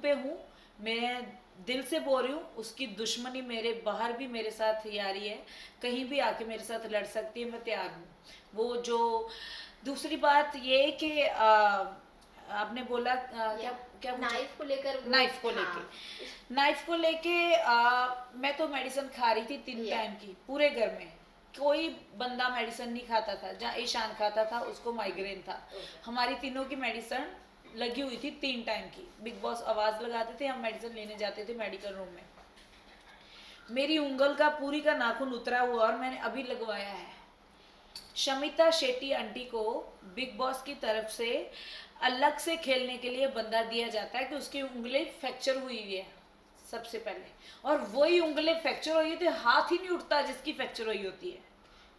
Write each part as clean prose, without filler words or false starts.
पे हूँ। मैं दिल से बोल रही हूँ, उसकी दुश्मनी मेरे बाहर भी मेरे साथ यारी है, कहीं भी आके मेरे साथ लड़ सकती है, मैं तैयार हूँ। वो जो दूसरी बात ये कि आपने बोला क्या क्या पूछा? नाइफ को लेकर नाइफ को लेके। हाँ। नाइफ को लेके मैं तो मेडिसिन खा रही थी 3 टाइम की पूरे घर में। कोई बंदा मेडिसिन नहीं खाता था, जहाँ ईशान खाता था उसको माइग्रेन था। हमारी तीनों की मेडिसिन लगी हुई थी 3 टाइम की। बिग बॉस आवाज लगाते थे, हम मेडिसिन लेने जाते थे मेडिकल रूम में। मेरी उंगल का पूरी का नाखून उतरा हुआ और मैंने अभी लगवाया है। शमिता शेट्टी आंटी को बिग बॉस की तरफ से अलग से खेलने के लिए बंदा दिया जाता है कि उसकी उंगली फ्रैक्चर हुई हुई है सबसे पहले, और वही उंगली फ्रैक्चर हुई थी, हाथ ही नहीं उठता जिसकी फ्रैक्चर हुई होती है।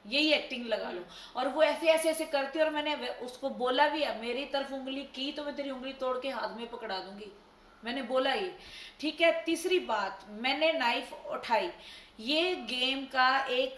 यही एक्टिंग लगा लो। और वो ऐसे ऐसे ऐसे करती है, और मैंने उसको बोला भी है, मेरी तरफ उंगली की तो मैं तेरी उंगली तोड़ के हाथ में पकड़ा दूंगी, मैंने बोला ही। ठीक है, तीसरी बात, मैंने नाइफ उठाई। ये गेम का एक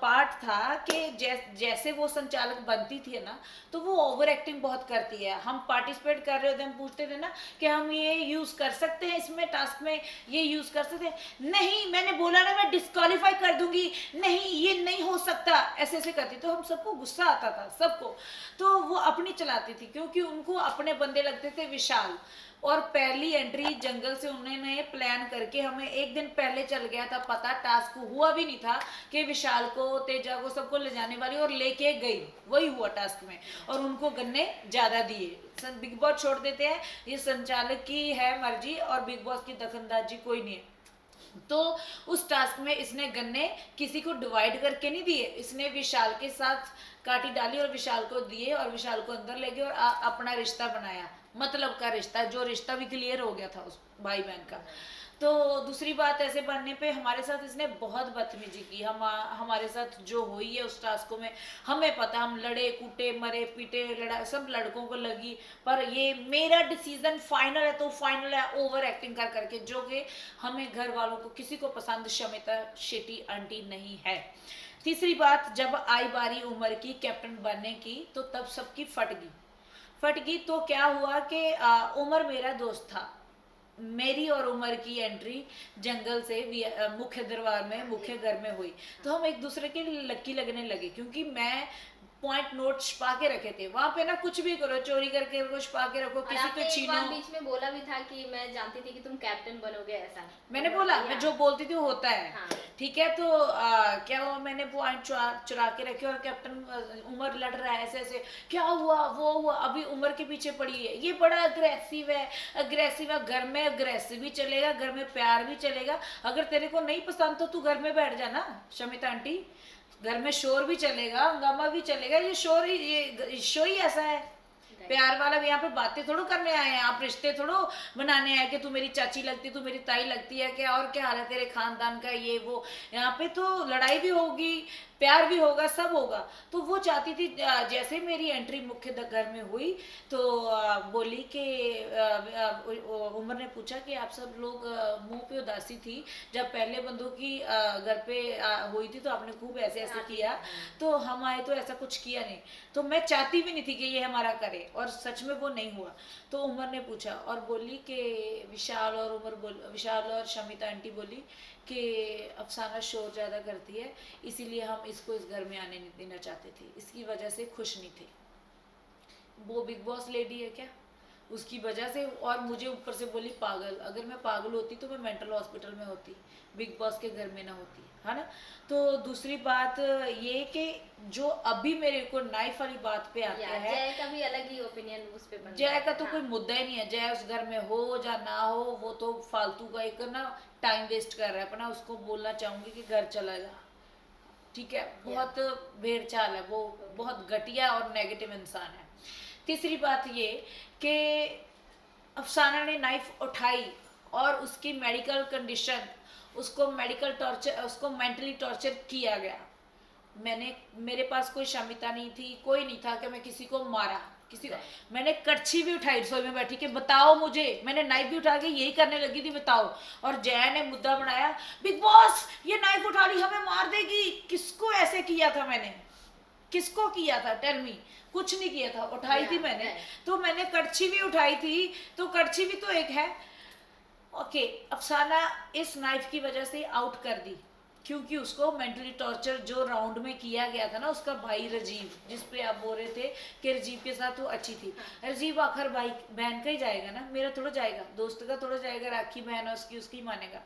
पार्ट था कि जैसे वो संचालक बनती थी ना, तो वो ओवर एक्टिंग बहुत करती है। हम पार्टिसिपेट कर रहे होते, हम पूछते थे ना कि हम ये यूज कर सकते हैं इसमें टास्क में, ये यूज कर सकते हैं, नहीं मैंने बोला ना मैं डिस्क्वालीफाई कर दूंगी, नहीं ये नहीं हो सकता, ऐसे ऐसे करती। तो हम सबको गुस्सा आता था, सबको। तो वो अपनी चलाती थी क्योंकि उनको अपने बंदे लगते थे विशाल। और पहली एंट्री जंगल से उन्होंने प्लान करके हमें एक दिन पहले चल गया था पता, टास्क हुआ भी नहीं था कि विशाल को तेजा को सबको ले जाने वाली, और लेके गई, वही हुआ टास्क में। और उनको गन्ने ज्यादा दिए। बिग बॉस छोड़ देते हैं, ये संचालक की है मर्जी, और बिग बॉस की दखलंदाजी कोई नहीं है। तो उस टास्क में इसने गन्ने किसी को डिवाइड करके नहीं दिए, इसने विशाल के साथ काटी डाली और विशाल को दिए, और विशाल को अंदर ले गए और अपना रिश्ता बनाया, मतलब का रिश्ता, जो रिश्ता भी क्लियर हो गया था उस भाई बहन का। तो दूसरी बात, ऐसे बनने पे हमारे साथ इसने बहुत बदतमीजी की। हमारे साथ जो हुई है उस टास्क में, हमें पता, हम लड़े कूटे मरे पीटे, लड़ा सब लड़कों को लगी। पर ये मेरा डिसीजन फाइनल है तो फाइनल है, ओवर एक्टिंग कर करके, जो कि हमें घर वालों को किसी को पसंद शमिता शेट्टी आंटी नहीं है। तीसरी बात, जब आई बारी उमर की कैप्टन बनने की, तो तब सबकी फट गई। तो क्या हुआ कि उमर मेरा दोस्त था। मेरी और उमर की एंट्री जंगल से मुख्य दरबार में, मुख्य घर में हुई। तो हम एक दूसरे के लक्की लगने लगे, क्योंकि मैं पॉइंट नोट छुपा के रखे थे वहां पे ना, कुछ भी करो, चोरी करके कुछ छुपा के रखो, किसी को छीनो। बीच में बोला भी था कि मैं जानती थी कि तुम कैप्टन बनोगे, ऐसा मैंने बोला, मैं जो बोलती थी वो होता है। हाँ। ठीक है, तो क्या हुआ, मैंने पॉइंट चुरा के रखे, और कैप्टन उमर लड़ रहा है ऐसे ऐसे, क्या हुआ वो हुआ, अभी उमर के पीछे पड़ी है, ये बड़ा अग्रेसिव है, अग्रेसिव है। घर में अग्रेसिव भी चलेगा, घर में प्यार भी चलेगा। अगर तेरे को नहीं पसंद तो तू घर में बैठ जाना शमिता आंटी, घर में शोर भी चलेगा, हंगामा भी चलेगा। ये शोर ही, ये शो ही ऐसा है प्यार वाला। यहाँ पे बातें थोड़ो करने आए हैं, आप रिश्ते थोड़ो बनाने आए कि तू मेरी चाची लगती, तू मेरी ताई लगती है क्या, और क्या हाल है तेरे खानदान का, ये वो। यहाँ पे तो लड़ाई भी होगी, प्यार भी होगा, सब होगा। तो वो चाहती थी, जैसे मेरी एंट्री मुख्य घर में हुई, तो बोली कि उमर ने पूछा कि आप सब लोग मुंह पे उदासी थी, जब पहले बंदों की घर पे हुई थी तो आपने खूब ऐसे ऐसे किया, तो हम आए तो ऐसा कुछ किया नहीं। तो मैं चाहती भी नहीं थी कि ये हमारा करे, और सच में वो नहीं हुआ। तो उमर ने पूछा और बोली कि विशाल और शमिता आंटी बोली कि अफसाना शोर ज़्यादा करती है, इसीलिए हम इसको इस घर में आने नहीं देना चाहते थे, इसकी वजह से खुश नहीं थे। वो बिग बॉस लेडी है क्या, उसकी वजह से। और मुझे ऊपर से बोली पागल। अगर मैं पागल होती तो मैं मेंटल हॉस्पिटल में होती, बिग बॉस के घर में ना होती, है ना। तो दूसरी बात ये कि जो अभी मेरे को नाइफ वाली बात पे आता है, जय का भी अलग ही ओपिनियन उस पे बनता जय का तो हाँ। कोई मुद्दा ही नहीं है। जय उस घर में हो या ना हो, वो तो फालतू का एक ना टाइम वेस्ट कर रहा है अपना। उसको बोलना चाहूंगी कि घर चला जा, ठीक है। बहुत भेड़ चाल है वो, बहुत घटिया और नेगेटिव इंसान है। तीसरी बात ये कि अफसाना ने नाइफ उठाई और उसकी मेडिकल कंडीशन, उसको मेडिकल टॉर्चर, उसको मेंटली टॉर्चर किया गया। मेरे पास कोई क्षमता नहीं थी, कोई नहीं था कि मैं किसी को मारा, किसी को। मैंने कड़छी भी उठाई रसोई में बैठी कि बताओ मुझे, मैंने नाइफ भी उठा के यही करने लगी थी, बताओ। और जया ने मुद्दा बनाया, बिग बॉस ये नाइफ उठा ली, हमें मार देगी। किसको ऐसे किया था मैंने, किसको किया था, टेल मी। कुछ नहीं किया था, उठाई थी मैंने। तो मैंने कड़छी भी उठाई थी, तो कड़छी भी तो एक है। ओके, अफसाना इस नाइफ की वजह से आउट कर दी क्योंकि उसको मेंटली टॉर्चर जो राउंड में किया गया था ना, उसका भाई रजीव, जिस पे आप बोल रहे थे कि रजीव के साथ वो अच्छी थी, रजीव आखिर भाई बहन का ही जाएगा ना, मेरा थोड़ा जाएगा, दोस्त का थोड़ा जाएगा, राखी बहन है उसकी, उसकी मानेगा।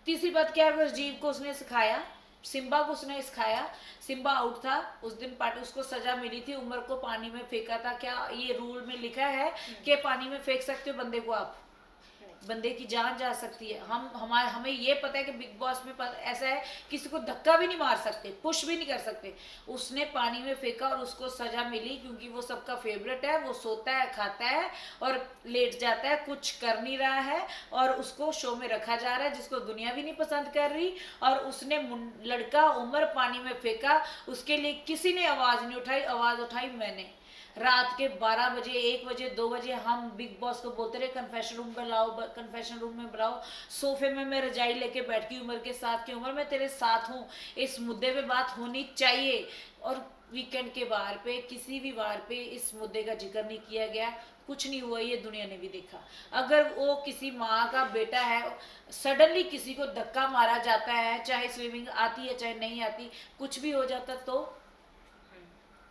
तीसरी बात क्या है, रजीव को उसने सिखाया, सिम्बा को उसने सिखाया, सिम्बा आउट था उस दिन, पार्टी उसको सजा मिली थी, उमर को पानी में फेंका था। क्या ये रूल में लिखा है कि पानी में फेंक सकते हो बंदे को आप? बंदे की जान जा सकती है। हमें ये पता है कि बिग बॉस में ऐसा है, किसी को धक्का भी नहीं मार सकते, पुश भी नहीं कर सकते। उसने पानी में फेंका और उसको सजा मिली क्योंकि वो सबका फेवरेट है, वो सोता है, खाता है और लेट जाता है, कुछ कर नहीं रहा है और उसको शो में रखा जा रहा है, जिसको दुनिया भी नहीं पसंद कर रही। और उसने लड़का उमर पानी में फेंका, उसके लिए किसी ने आवाज नहीं उठाई, आवाज उठाई मैंने। रात के 12 बजे, 1 बजे, 2 बजे हम बिग बॉस को बोलते रहे कन्फेशन रूम में लाओ, कन्फेशन रूम में बुलाओ। सोफे में मैं रजाई लेके बैठी उमर के साथ कि उमर मैं तेरे साथ हूँ, इस मुद्दे पे बात होनी चाहिए। और वीकेंड के बार पे, किसी भी बार पे इस मुद्दे का जिक्र नहीं किया गया, कुछ नहीं हुआ, ये दुनिया ने भी देखा। अगर वो किसी माँ का बेटा है, सडनली किसी को धक्का मारा जाता है, चाहे स्विमिंग आती है चाहे नहीं आती, कुछ भी हो जाता तो,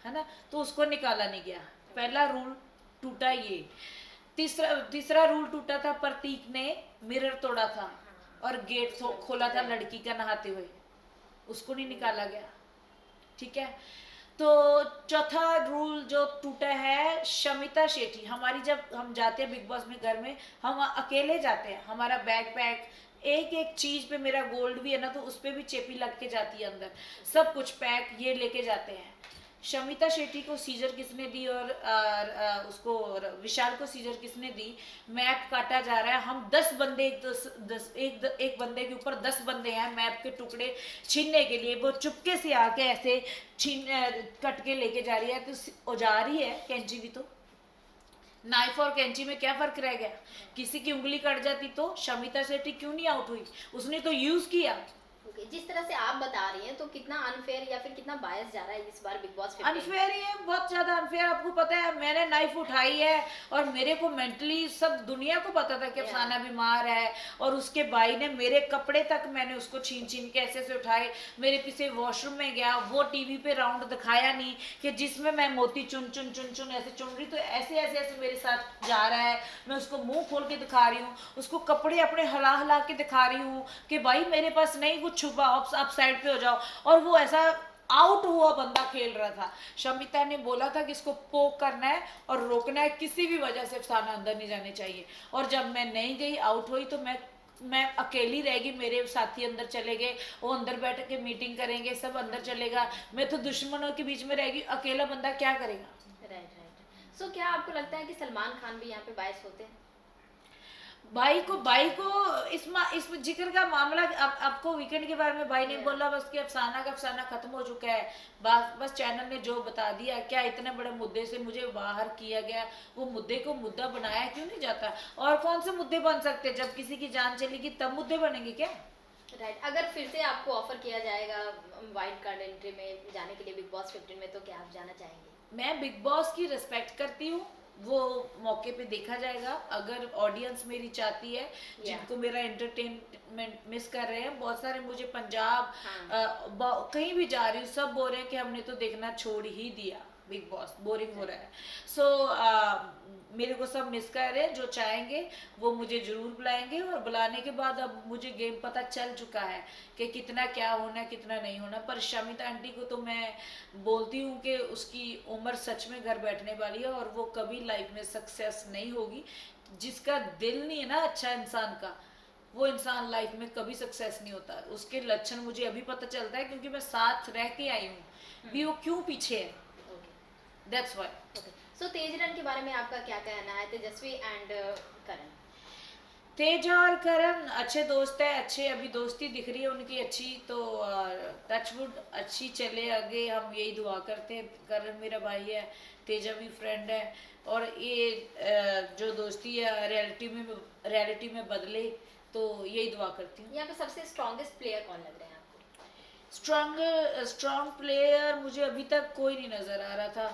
है ना, तो उसको निकाला नहीं गया। पहला रूल टूटा ये। तीसरा रूल टूटा था, प्रतीक ने मिरर तोड़ा था और गेट खोला था लड़की का नहाते हुए, उसको नहीं निकाला गया, ठीक है। तो चौथा रूल जो टूटा है, शमिता शेट्टी, हमारी जब हम जाते हैं बिग बॉस में, घर में हम अकेले जाते हैं, हमारा बैग पैक, एक एक चीज पे, मेरा गोल्ड भी है ना, तो उस पे भी चेपी लग के जाती है अंदर, सब कुछ पैक ये लेके जाते हैं। शमिता शेट्टी को सीजर किसने दी और उसको विशाल को सीजर किसने दी? मैप काटा जा रहा है, हम 10 बंदे, एक बंदे के ऊपर 10 बंदे हैं मैप के टुकड़े छीनने के लिए, वो चुपके से आके ऐसे छीन कट के लेके जा रही है। तो औजार ही है कैंची भी, तो नाइफ और कैंची में क्या फर्क रह गया? किसी की उंगली कट जाती तो शमिता शेट्टी क्यों नहीं आउट हुई? उसने तो यूज किया। जिस तरह से आप बता रही हैं, तो कितना अनफेयर या फिर कितना बायस जा रहा है इस बार बिग बॉस 15? अनफेयर ही है, बहुत ज्यादा अनफेयर। आपको पता है मैंने नाइफ उठाई है और मेरे को मेंटली सब दुनिया को पता था कि अफसाना बीमार है, और उसके भाई ने मेरे कपड़े तक, मैंने उसको छीन छीन के ऐसे से उठाए, मेरे पीछे वॉशरूम में गया, वो टीवी पे राउंड दिखाया नहीं कि जिसमें मैं मोती चुन चुन चुन चुन ऐसे चुन रही, तो ऐसे ऐसे ऐसे मेरे साथ जा रहा है, मैं उसको मुंह खोल के दिखा रही हूँ, उसको कपड़े अपने हला हला के दिखा रही हूँ कि भाई मेरे पास नहीं कुछ छुपा, आप साइड पे हो जाओ। और वो ऐसा आउट हुआ बंदा खेल रहा था। शमिता ने बोला था कि इसको पोक करना है और रोकना है, किसी भी वजह से अफसाना अंदर नहीं जाने चाहिए। और जब मैं नहीं गई, आउट हुई, तो मैं अकेली रहेगी, मेरे साथी अंदर चले गए, वो अंदर बैठ के मीटिंग करेंगे, सब अंदर चलेगा, मैं तो दुश्मनों के बीच में रहेगी, अकेला बंदा क्या करेगा? राइट। सो क्या आपको लगता है कि सलमान खान भी यहाँ पे बायस होते हैं? भाई को इस जिक्र का मामला, आपको वीकेंड के बारे में भाई ने बोला बस कि अफसाना का अफसाना खत्म हो चुका है, बस चैनल ने जो बता दिया। क्या इतने बड़े मुद्दे से मुझे बाहर किया गया, वो मुद्दे को मुद्दा बनाया क्यों नहीं जाता? और कौन से मुद्दे बन सकते? जब किसी की जान चलेगी तब मुद्दे बनेंगे क्या? राइट। अगर फिर से आपको ऑफर किया जाएगा वाइल्ड कार्ड एंट्री में जाने के लिए बिग बॉस 15 में, तो क्या आप जाना चाहेंगे? मैं बिग बॉस की रिस्पेक्ट करती हूँ, वो मौके पे देखा जाएगा। अगर ऑडियंस मेरी चाहती है, जिनको मेरा एंटरटेनमेंट मिस कर रहे हैं, बहुत सारे मुझे पंजाब कहीं भी जा रही हूँ, सब बोल रहे हैं कि हमने तो देखना छोड़ ही दिया, बिग बॉस बोरिंग हो रहा है। सो मेरे को सब मिस कर रहे हैं, जो चाहेंगे वो मुझे जरूर बुलाएंगे। और बुलाने के बाद अब मुझे गेम पता चल चुका है कि कितना क्या होना, कितना नहीं होना। पर शमिता आंटी को तो मैं बोलती हूँ कि उसकी उम्र सच में घर बैठने वाली है और वो कभी लाइफ में सक्सेस नहीं होगी। जिसका दिल नहीं है ना अच्छा इंसान का, वो इंसान लाइफ में कभी सक्सेस नहीं होता। उसके लक्षण मुझे अभी पता चलता है क्योंकि मैं साथ रह के आई हूँ भी, वो क्यों पीछे है। That's why. So Tej run के बारे में आपका क्या कहना है? तेजस्वी एंड करण। तेज और करण अच्छे दोस्त है, अच्छे अभी दोस्ती दिख रही है उनकी अच्छी, तो टचवुड अच्छी चले आगे, हम यही दुआ करते हैं। करण मेरा भाई है, तेजा भी फ्रेंड है, और ये जो दोस्ती है रियलिटी में बदले, तो यही दुआ करती हूँ। यहाँ पे सबसे स्ट्रॉन्गेस्ट प्लेयर कौन लग रहे हैं आपको? स्ट्रॉन्ग प्लेयर मुझे अभी तक कोई नहीं नजर आ रहा था।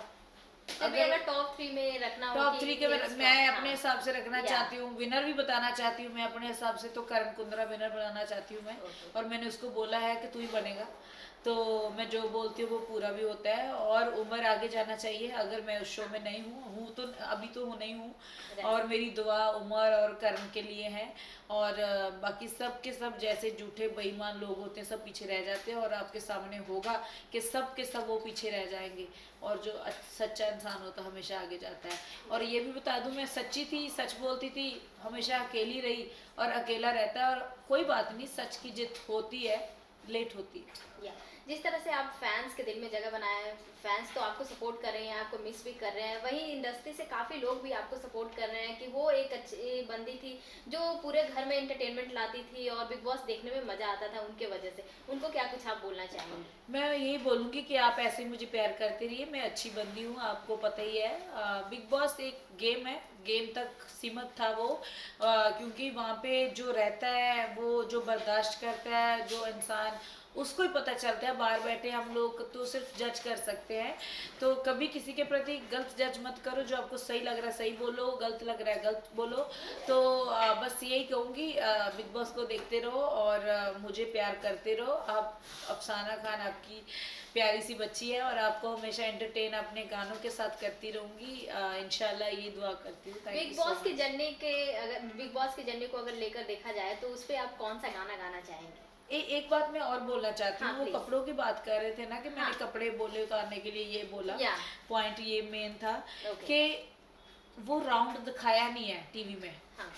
फिर भी अगर टॉप 3 में रखना हो टॉप कि 3 के ये मैं strong, अपने हाँ, हिसाब से रखना या, चाहती हूँ, विनर भी बताना चाहती हूँ मैं अपने हिसाब से, तो करण कुंद्रा विनर बनाना चाहती हूँ मैं। Okay. और मैंने उसको बोला है कि तू ही बनेगा, तो मैं जो बोलती हूँ वो पूरा भी होता है। और उम्र आगे जाना चाहिए, अगर मैं उस शो में नहीं हूँ तो अभी तो नहीं हूँ, और मेरी दुआ उमर और करण के लिए है। और बाकी सब के सब जैसे झूठे बेईमान लोग होते हैं सब पीछे रह जाते हैं, और आपके सामने होगा कि सब के सब वो पीछे रह जाएंगे, और जो सच्चा इंसान होता है हमेशा आगे जाता है। और ये भी बता दूं, मैं सच्ची थी, सच बोलती थी, हमेशा अकेली रही और अकेला रहता है। और कोई बात नहीं, सच की जित होती है, लेट होती है। या जिस तरह से आप फैंस के दिल में जगह बनाए हैं, फैंस तो आपको सपोर्ट कर रहे हैं, आपको मिस भी कर रहे हैं, वहीं इंडस्ट्री से काफ़ी लोग भी आपको सपोर्ट कर रहे हैं कि वो एक अच्छी बंदी थी जो पूरे घर में एंटरटेनमेंट लाती थी और बिग बॉस देखने में मज़ा आता था उनके वजह से, उनको क्या कुछ आप बोलना चाहेंगे? मैं यही बोलूँगी कि आप ऐसे मुझे प्यार करते रहिए, मैं अच्छी बंदी हूँ, आपको पता ही है। बिग बॉस एक गेम है, गेम तक सीमित था वो, क्योंकि वहाँ पे जो रहता है, वो जो बर्दाश्त करता है, जो इंसान, उसको ही पता चलता है। बाहर बैठे हम लोग तो सिर्फ जज कर सकते हैं, तो कभी किसी के प्रति गलत जज मत करो। जो आपको सही लग रहा है सही बोलो, गलत लग रहा है गलत बोलो। तो बस यही कहूँगी, बिग बॉस को देखते रहो और मुझे प्यार करते रहो। आप, अफसाना खान आपकी प्यारी सी बच्ची है, और आपको हमेशा एंटरटेन अपने गानों के साथ करती रहूँगी, इंशाल्लाह ये दुआ करती हूँ। Thank big you so boss की मच। जर्नी के, अगर बिग बॉस की जर्नी को अगर लेकर देखा जाए तो उस पर आप कौन सा गाना गाना चाहेंगे? एक बात मैं और बोलना चाहती हूँ, हाँ वो प्लीज। कपड़ों की बात कर रहे थे ना, कि मैंने हाँ, कपड़े बोले उतारने के लिए ये बोला, या, पॉइंट ये मेन था ओके, कि वो राउंड दिखाया नहीं है टीवी में, हाँ,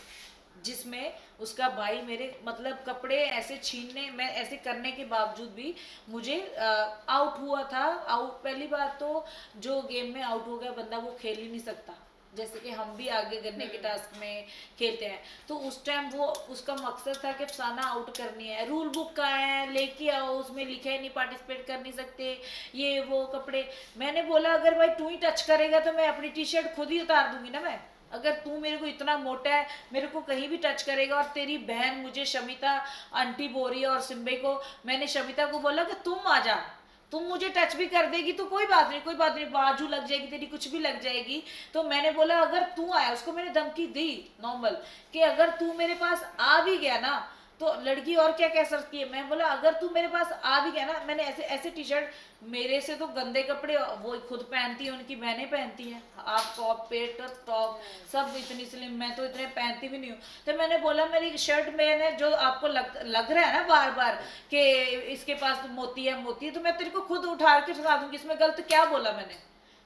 जिसमें उसका भाई मेरे मतलब कपड़े ऐसे छीनने, मैं ऐसे करने के बावजूद भी मुझे आउट हुआ था। आउट, पहली बात तो जो गेम में आउट हो गया बंदा वो खेल ही नहीं सकता, जैसे कि हम भी आगे करने के टास्क में खेलते हैं। तो उस टाइम वो, उसका मकसद था कि अफसाना आउट करनी है, रूल बुक का है लेके आओ, उसमें लिखे नहीं पार्टिसिपेट कर नहीं सकते, ये वो कपड़े। मैंने बोला अगर भाई तू ही टच करेगा तो मैं अपनी टी शर्ट खुद ही उतार दूंगी ना। मैं, अगर तू मेरे को इतना मोटा है, मेरे को कहीं भी टच करेगा, और तेरी बहन मुझे शमिता आंटी बोल रही है और सिम्बे को, मैंने शमिता को बोला कि तुम आ जा, तुम मुझे टच भी कर देगी तो कोई बात नहीं, कोई बात नहीं, बाजू लग जाएगी तेरी, कुछ भी लग जाएगी। तो मैंने बोला अगर तू आया, उसको मैंने धमकी दी नॉर्मल, कि अगर तू मेरे पास आ भी गया ना तो लड़की और क्या कह सकती है। मैं बोला अगर तू मेरे पास आ भी गया ना, मैंने ऐसे ऐसे टी शर्ट, मेरे से तो गंदे कपड़े वो खुद पहनती है, उनकी बहनें पहनती हैं, आप टॉप पेट टॉप सब इतनी स्लिम, मैं तो इतने पहनती भी नहीं हूँ। तो मैंने बोला मेरी शर्ट मैंने जो आपको लग रहा है ना बार बार कि इसके पास मोती है मोती है, तो मैं तेरे को खुद उठा के दिखा दूंगी, इसमें गलत क्या बोला मैंने?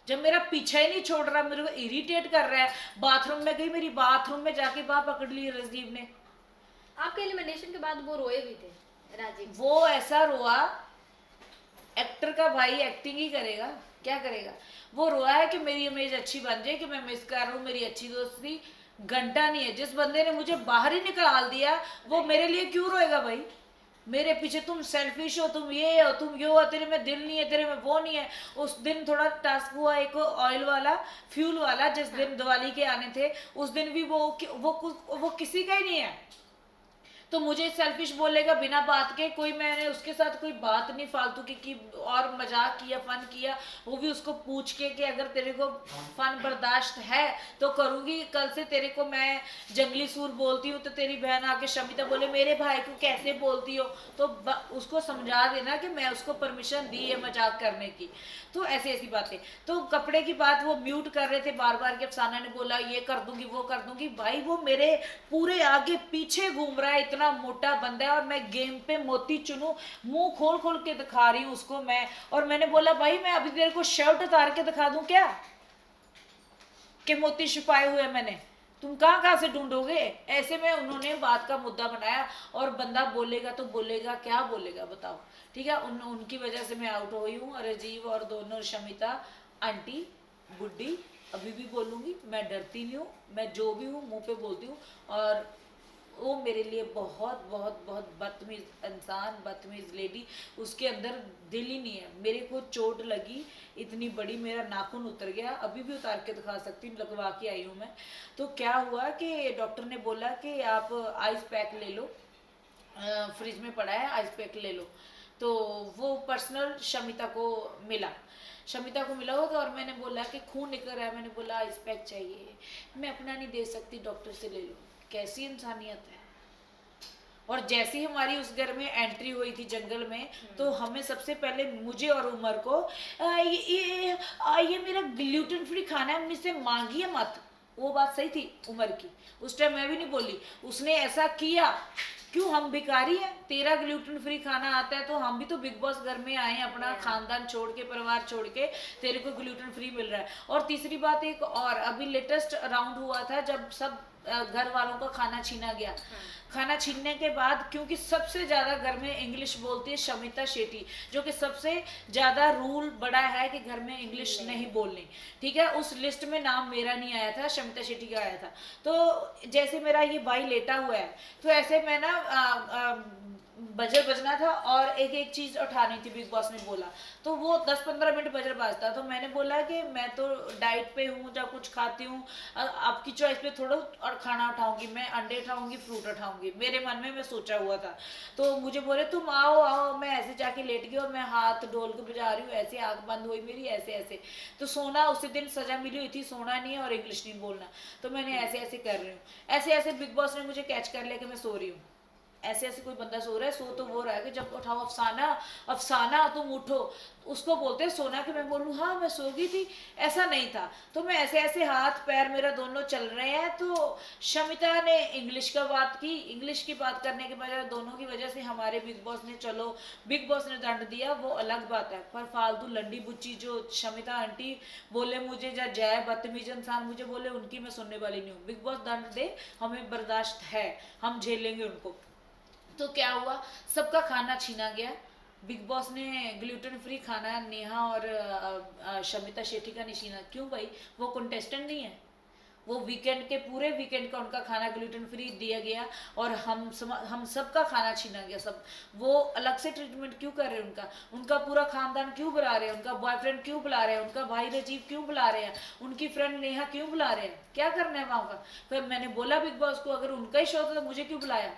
जब मेरा पीछा ही नहीं छोड़ रहा, मेरे को इरिटेट कर रहा है। बाथरूम में गई, मेरी बाथरूम में जाके बाह पकड़ ली राजीव ने। आपके एलिमिनेशन के बाद वो रोए भी थे, राजीव? वो ऐसा रोआ, एक्टर का भाई एक्टिंग ही करेगा, क्या करेगा। वो रोआ है कि मेरी इमेज अच्छी बन जाए, कि मैं मिस कर रहा हूँ मेरी अच्छी दोस्ती। घंटा नहीं है, जिस बंदे ने मुझे बाहर ही निकाल दिया वो मेरे लिए क्यों रोएगा भाई? मेरे पीछे तुम सेल्फिश हो, तुम ये हो, तुम ये हो, तेरे में दिल नहीं है, तेरे में वो नहीं है। उस दिन थोड़ा टास्क हुआ एक ऑयल वाला, फ्यूल वाला, जिस दिन दिवाली के आने थे, उस दिन भी वो किसी का ही नहीं है। तो मुझे सेल्फिश बोलेगा बिना बात के कोई, मैंने उसके साथ कोई बात नहीं फालतू की और मजाक किया, फन किया, वो भी उसको पूछ के कि अगर तेरे को फन बर्दाश्त है तो करूंगी, कल से तेरे को मैं जंगली सूर बोलती हूँ तो तेरी बहन आके शमिता बोले मेरे भाई को कैसे बोलती हो, तो उसको समझा देना कि मैं उसको परमिशन दी है मजाक करने की। तो ऐसी ऐसी बातें। तो कपड़े की बात वो म्यूट कर रहे थे बार बार कि अफसाना ने बोला ये कर दूंगी वो कर दूंगी, भाई वो मेरे पूरे आगे पीछे घूम रहा है, इतना मोटा बंदा है, और मैं गेम पे मोती चुनू, मुंह खोल खोल के दिखा रही हूँ उसको मैं। और मैंने बोला भाई मैं अभी तेरे को शर्ट उतार के दिखा दूं क्या कि मोती छुपाए हुए मैंने, तुम कहाँ कहाँ से ढूंढोगे? ऐसे में उन्होंने बात का मुद्दा बनाया, और बंदा बोलेगा तो बोलेगा, क्या बोलेगा बताओ? ठीक है, उनकी वजह से मैं आउट हुई हूँ, राजीव और दोनों शमिता आंटी बुड्ढी। अभी भी बोलूँगी, मैं डरती नहीं हूँ, मैं जो भी हूँ मुंह पे बोलती हूँ। और वो मेरे लिए बहुत बहुत बहुत बदतमीज इंसान, बदतमीज लेडी, उसके अंदर दिल ही नहीं है। मेरे को चोट लगी इतनी बड़ी, मेरा नाखून उतर गया, अभी भी उतार के दिखा सकती हूँ, लगवा के आई हूँ मैं। तो क्या हुआ कि डॉक्टर ने बोला कि आप आइस पैक ले लो, फ्रिज में पड़ा है आइस पैक ले लो। तो वो पर्सनल शमिता को मिला, शमिता को मिला होगा और मैंने बोला कि खून निकल रहा है, मैंने बोला आइस पैक चाहिए, मैं अपना नहीं दे सकती, डॉक्टर से ले लो। कैसी इंसानियत है। और जैसे ही हमारी उस घर में एंट्री हुई थी जंगल में, तो हमें सबसे पहले मुझे और उमर को ये मेरा ग्लूटेन फ्री खाना है, मुझसे मांगिए मत। वो बात सही थी उमर की, उस टाइम मैं भी नहीं बोली, उसने ऐसा किया। क्यों, हम भिखारी हैं? तेरा ग्लूटेन फ्री खाना आता है तो हम भी तो बिग बॉस घर में आए हैं, अपना खानदान छोड़ के, परिवार छोड़ के, तेरे को ग्लूटेन फ्री मिल रहा है। और तीसरी बात एक और, अभी लेटेस्ट राउंड हुआ था जब सब घर वालों का खाना छीना गया। खाना छीनने के बाद, क्योंकि सबसे ज्यादा घर में इंग्लिश बोलती है शमिता शेट्टी, जो कि सबसे ज्यादा रूल बड़ा है कि घर में इंग्लिश नहीं बोलनी, ठीक है। उस लिस्ट में नाम मेरा नहीं आया था, शमिता शेट्टी का आया था। तो जैसे मेरा ये भाई लेटा हुआ है, तो ऐसे मैं ना बजर बजना था और एक एक चीज उठानी थी, बिग बॉस ने बोला। तो वो 10-15 मिनट बजर बाजता, तो मैंने बोला कि मैं तो डाइट पे हूँ, जब कुछ खाती हूँ आपकी चॉइस पे थोड़ा और खाना उठाऊंगी, मैं अंडे उठाऊंगी, फ्रूट उठाऊंगी, मेरे मन में मैं सोचा हुआ था। तो मुझे बोले तुम आओ आओ, मैं ऐसे जाके लेट गई और मैं हाथ डोल के बजा रही हूँ, ऐसे आंख बंद हुई मेरी, ऐसे ऐसे। तो सोना, उसी दिन सजा मिली हुई थी, सोना नहीं है और इंग्लिश नहीं बोलना, तो मैंने ऐसे ऐसे कर रही हूँ, ऐसे ऐसे बिग बॉस ने मुझे कैच कर लिया कि मैं सो रही हूँ। ऐसे ऐसे कोई बंदा सो रहा है, सो तो वो रहा है कि जब उठाओ अफसाना, अफसाना तुम उठो, उसको बोलते हैं सोना, कि मैं बोलूँ हाँ मैं सो गई थी, ऐसा नहीं था। तो मैं ऐसे ऐसे हाथ पैर मेरा दोनों चल रहे हैं। तो शमिता ने इंग्लिश का बात की, इंग्लिश की बात करने के बजाय दोनों की वजह से हमारे बिग बॉस ने, चलो बिग बॉस ने दंड दिया, वो अलग बात है, पर फालतू लंडी बुच्ची जो शमिता आंटी बोले मुझे, या जय बदतमीज इंसान मुझे बोले, उनकी मैं सुनने वाली नहीं हूँ। बिग बॉस दंड दे, हमें बर्दाश्त है, हम झेलेंगे उनको। तो क्या हुआ, सबका खाना छीना गया। बिग बॉस ने ग्लूटेन फ्री खाना नेहा और शमिता शेट्टी का नहीं छीना। क्यों भाई, वो कंटेस्टेंट नहीं है? वो वीकेंड के पूरे वीकेंड का उनका खाना ग्लूटेन फ्री दिया गया और हम सबका खाना छीना गया। सब वो अलग से ट्रीटमेंट क्यों कर रहे हैं? उनका पूरा खानदान क्यों बुला रहे हैं? उनका बॉयफ्रेंड क्यों बुला रहे हैं? उनका भाई राजीव क्यों बुला रहे हैं? उनकी फ्रेंड नेहा क्यों बुला रहे हैं? क्या करना है वहां का? फिर मैंने बोला बिग बॉस को, अगर उनका ही शो था तो मुझे क्यों बुलाया?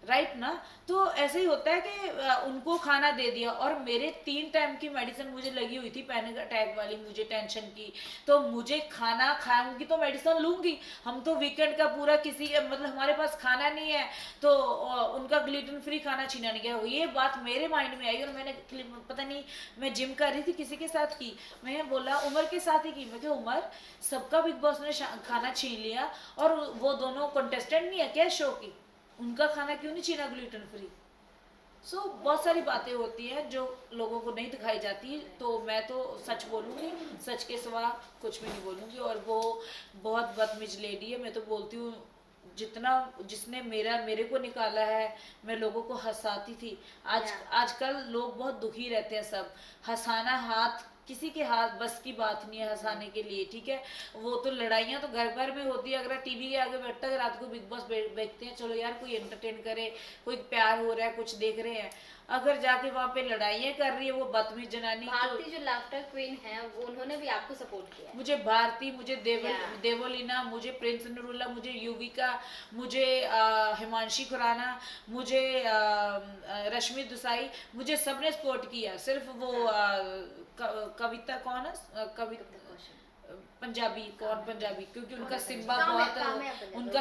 राइट ना। तो ऐसे ही होता है कि उनको खाना दे दिया। और मेरे 3 टाइम की मेडिसिन मुझे लगी हुई थी, पैनिक अटैक वाली, मुझे टेंशन की। तो मुझे खाना खाऊंगी तो मेडिसिन लूंगी। हम तो वीकेंड का पूरा किसी, मतलब हमारे पास खाना नहीं है, तो उनका ग्लूटेन फ्री खाना छीना नहीं गया। ये बात मेरे माइंड में आई और मैंने, पता नहीं, मैं जिम कर रही थी, किसी के साथ की, मैंने बोला उमर के साथ ही की, मैं उमर सबका बिग बॉस ने खाना छीन लिया और वो दोनों कंटेस्टेंट नहीं है क्या शो की? उनका खाना क्यों नहीं छीना ग्लूटेन फ्री? सो बहुत सारी बातें होती हैं जो लोगों को नहीं दिखाई जाती। तो मैं तो सच बोलूँगी, सच के सिवा कुछ भी नहीं बोलूँगी। और वो बहुत बदतमीज लेडी है। मैं तो बोलती हूँ, जितना जिसने मेरे को निकाला है, मैं लोगों को हंसाती थी। आजकल लोग बहुत दुखी रहते हैं। सब हंसाना, हाथ किसी के हाथ बस की बात नहीं है हंसाने के लिए, ठीक है। वो तो लड़ाइयाँ तो घर भर में होती है। अगर टीवी के आगे बैठता है रात को, बिग बॉस देखते हैं, चलो यार कोई एंटरटेन करे, कोई प्यार हो रहा है, कुछ देख रहे हैं। अगर जाके वहाँ पे लड़ाइयाँ कर रही है वो बदतमीज जनानी। भारती जो लाफ्टर क्वीन है, उन्होंने भी आपको सपोर्ट किया है। मुझे भारती, मुझे देवोलीना, मुझे प्रिंस नरूला, मुझे युविका, मुझे हिमांशी खुराना, मुझे रश्मि दुसाई, मुझे सबने सपोर्ट किया। सिर्फ वो कविता कौन है, कविता पंजाबी, कौन पंजाबी, क्योंकि उनका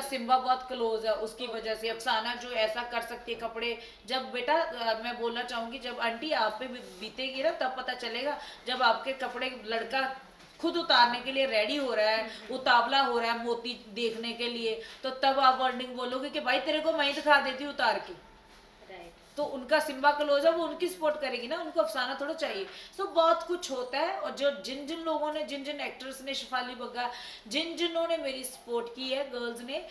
सिम्बा बहुत क्लोज है, उसकी वजह से। अफसाना जो ऐसा कर सकती है कपड़े, जब बेटा मैं बोलना चाहूंगी, जब आंटी आप पे बीतेगी ना तब पता चलेगा। जब आपके कपड़े लड़का खुद उतारने के लिए रेडी हो रहा है, उतावला हो रहा है मोती देखने के लिए, तो तब आप वर्डिंग बोलोगे कि भाई तेरे को मैं ही दिखा देती हूँ उतार के। तो उनका सिम्बा क्लोज है, वो उनकी सपोर्ट करेगी ना, उनको अफसाना थोड़ा चाहिए। तो बहुत कुछ होता है। और जो जिन जिन लोगों ने, जिन जिन एक्टर्स ने, शिफाली बग्गा, जिन जिन्होंने मेरी सपोर्ट की है, गर्ल्स ने,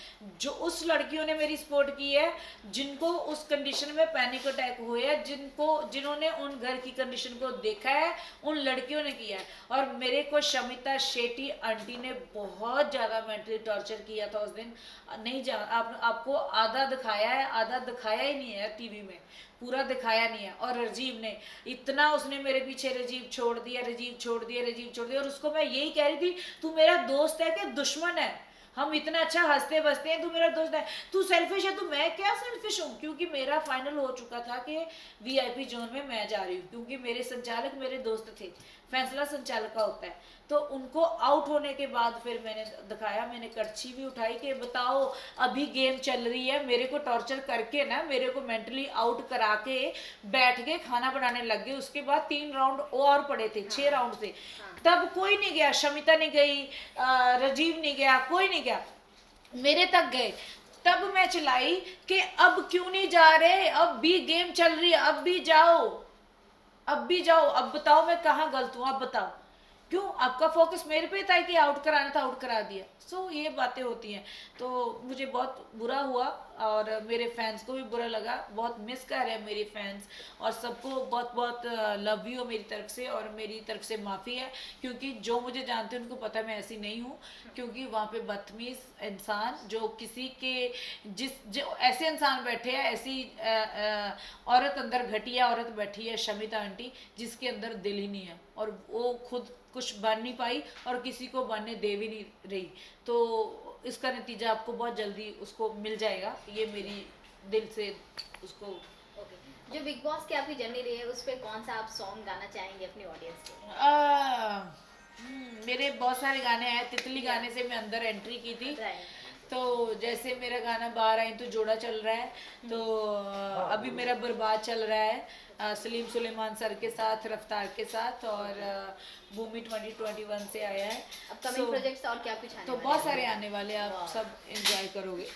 जो उस लड़कियों ने मेरी सपोर्ट की है जिनको उस कंडीशन में पैनिक अटैक हुए है, जिन्होंने उन घर की कंडीशन को देखा है, उन लड़कियों ने किया है। और मेरे को शमिता शेट्टी आंटी ने बहुत ज्यादा मेंटली टॉर्चर किया था उस दिन। नहीं आपको आधा दिखाया है, आधा दिखाया ही नहीं है टीवी में, पूरा दिखाया नहीं है। और राजीव ने इतना, उसने मेरे पीछे राजीव छोड़ दिया, राजीव छोड़ दिया, राजीव छोड़ दिया। और उसको मैं यही कह रही थी, तू मेरा दोस्त है कि दुश्मन है? हम इतना अच्छा हंसते बसते हैं, तू मेरा दोस्त है, तू सेल्फिश है, तो मैं क्या सेल्फिश हूँ? क्योंकि मेरा फाइनल हो चुका था कि वीआईपी जोन में मैं जा रही हूँ, क्योंकि मेरे संचालक मेरे दोस्त थे, फैसला संचालक का होता है। तो उनको आउट होने के बाद फिर मैंने दिखाया, मैंने कड़छी भी उठाई कि बताओ अभी गेम चल रही है, मेरे को टॉर्चर करके ना, मेरे को मेंटली आउट करा के बैठ के खाना बनाने लग गए। उसके बाद 3 राउंड और पड़े थे, 6 राउंड थे, तब कोई नहीं गया, शमिता नहीं गई, राजीव नहीं गया, कोई नहीं गया, मेरे तक गए। तब मैं चिल्लाई कि अब क्यों नहीं जा रहे, अब भी गेम चल रही है, अब भी जाओ, अब भी जाओ, अब बताओ मैं कहाँ गलत हूँ, अब बताओ क्यों आपका फोकस मेरे पे था कि आउट कराना था, आउट करा दिया। सो ये बातें होती हैं। तो मुझे बहुत बुरा हुआ और मेरे फैंस को भी बुरा लगा, बहुत मिस कर रहे हैं मेरे फैंस, और सबको बहुत बहुत लव यू मेरी तरफ से, और मेरी तरफ से माफ़ी है, क्योंकि जो मुझे जानते हैं उनको पता है मैं ऐसी नहीं हूँ। क्योंकि वहाँ पे बदतमीज इंसान जो किसी के जो ऐसे इंसान बैठे हैं, ऐसी औरत अंदर, घटिया औरत बैठी है शमिता आंटी, जिसके अंदर दिल ही नहीं है, और वो खुद कुछ बन नहीं पाई और किसी को बनने दे भी नहीं रही। तो इसका नतीजा आपको बहुत जल्दी उसको मिल जाएगा, ये मेरी दिल से उसको। ओके, जो बिग बॉस की आपकी जर्नी रही है उस पे कौन सा आप सॉन्ग गाना चाहेंगे अपनी ऑडियंस को? मेरे बहुत सारे गाने हैं, तितली गाने से मैं अंदर एंट्री की थी। तो जैसे मेरा गाना बाहर आई तो जोड़ा चल रहा है, तो अभी मेरा बर्बाद चल रहा है सलीम सुलेमान सर के साथ, रफ्तार के साथ, और भूमि 2021 से आया है। अपकमिंग प्रोजेक्ट्स और क्या कुछ आने तो वाले बहुत हैं? सारे आने वाले, आप सब एंजॉय करोगे।